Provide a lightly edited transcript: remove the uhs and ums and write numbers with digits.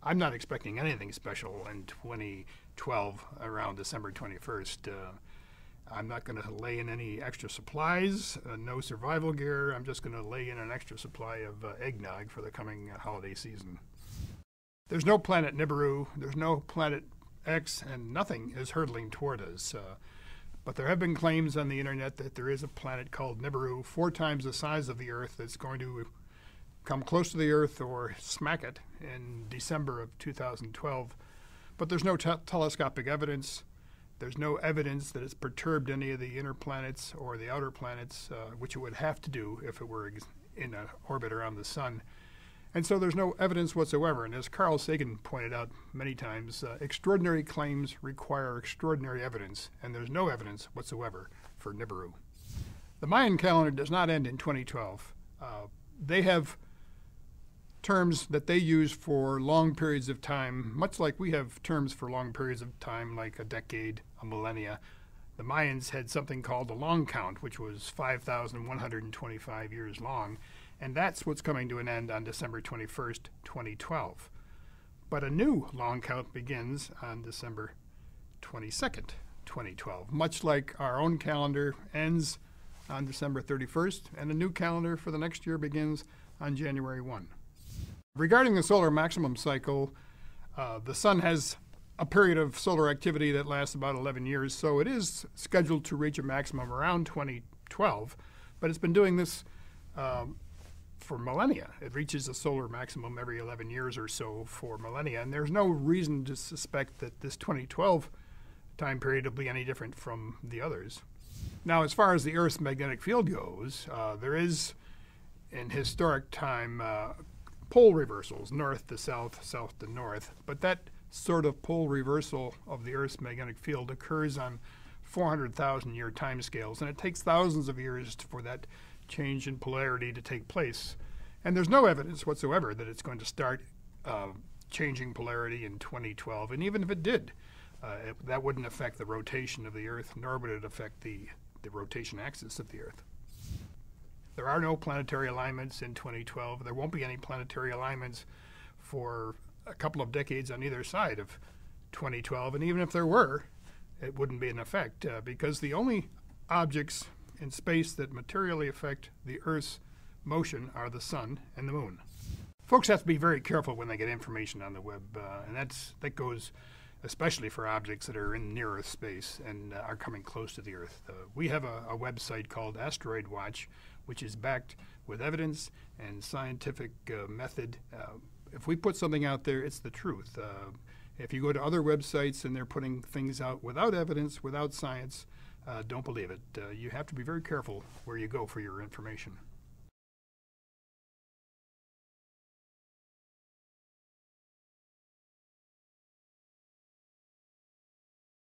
I'm not expecting anything special in 2012 around December 21st. I'm not going to lay in any extra supplies, no survival gear. I'm just going to lay in an extra supply of eggnog for the coming holiday season. There's no planet Nibiru, there's no planet X, and nothing is hurtling toward us. But there have been claims on the internet that there is a planet called Nibiru, 4 times the size of the Earth, that's going to come close to the Earth or smack it in December of 2012. But there's no telescopic evidence. There's no evidence that it's perturbed any of the inner planets or the outer planets, which it would have to do if it were in an orbit around the sun. And so there's no evidence whatsoever. And as Carl Sagan pointed out many times, extraordinary claims require extraordinary evidence, and there's no evidence whatsoever for Nibiru. The Mayan calendar does not end in 2012. They have terms that they use for long periods of time, much like we have terms for long periods of time, like a decade, a millennia. The Mayans had something called the long count, which was 5,125 years long, and that's what's coming to an end on December 21st, 2012. But a new long count begins on December 22nd, 2012, much like our own calendar ends on December 31st, and a new calendar for the next year begins on January 1. Regarding the solar maximum cycle, the sun has a period of solar activity that lasts about 11 years, so it is scheduled to reach a maximum around 2012, but it's been doing this for millennia. It reaches a solar maximum every 11 years or so for millennia, and there's no reason to suspect that this 2012 time period will be any different from the others. Now, as far as the Earth's magnetic field goes, there is, in historic time, pole reversals, north to south, south to north, but that sort of pole reversal of the Earth's magnetic field occurs on 400,000 year timescales, and it takes thousands of years for that change in polarity to take place. And there's no evidence whatsoever that it's going to start changing polarity in 2012, and even if it did, that wouldn't affect the rotation of the Earth, nor would it affect the rotation axis of the Earth. There are no planetary alignments in 2012. There won't be any planetary alignments for a couple of decades on either side of 2012. And even if there were, it wouldn't be in effect because the only objects in space that materially affect the Earth's motion are the sun and the moon. Folks have to be very careful when they get information on the web, and that goes especially for objects that are in near Earth space and are coming close to the Earth. We have a website called Asteroid Watch, which is backed with evidence and scientific method. If we put something out there, it's the truth. If you go to other websites and they're putting things out without evidence, without science, don't believe it. You have to be very careful where you go for your information.